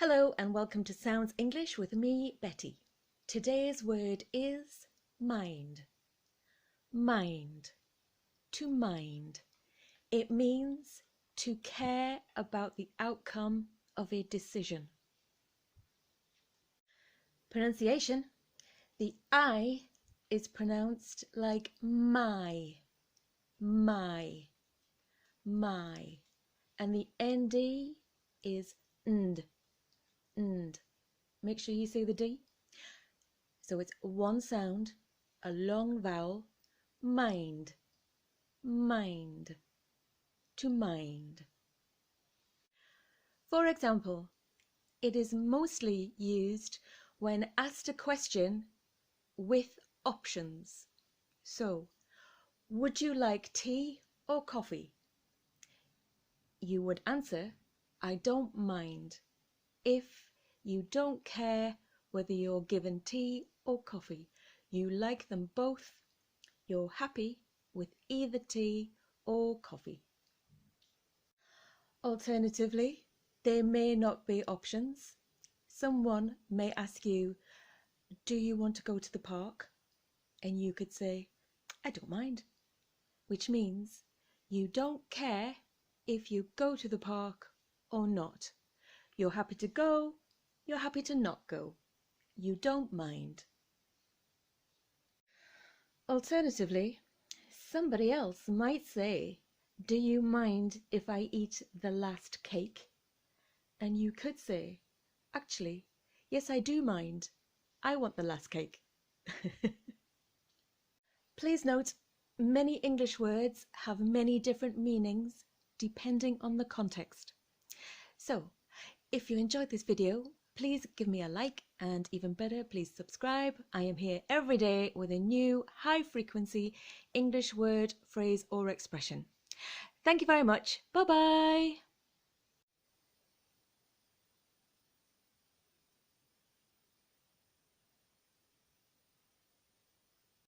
Hello and welcome to Sounds English with me, Betty. Today's word is mind. Mind. To mind. It means to care about the outcome of a decision. Pronunciation. The I is pronounced like my, my. And the ND is nd. Make sure you say the D. So it's one sound, a long vowel, mind, mind, to mind. For example, it is mostly used when asked a question with options. So, would you like tea or coffee? You would answer, I don't mind, if you don't care whether you're given tea or coffee. You like them both. You're happy with either tea or coffee. Alternatively, there may not be options. Someone may ask you, do you want to go to the park? And you could say, I don't mind, which means you don't care if you go to the park or not. You're happy to go, you're happy to not go. You don't mind. Alternatively, somebody else might say, do you mind if I eat the last cake? And you could say, actually, yes, I do mind. I want the last cake. Please note, many English words have many different meanings depending on the context. So, if you enjoyed this video, please give me a like, and even better, please subscribe. I am here every day with a new high-frequency English word, phrase or expression. Thank you very much. Bye-bye.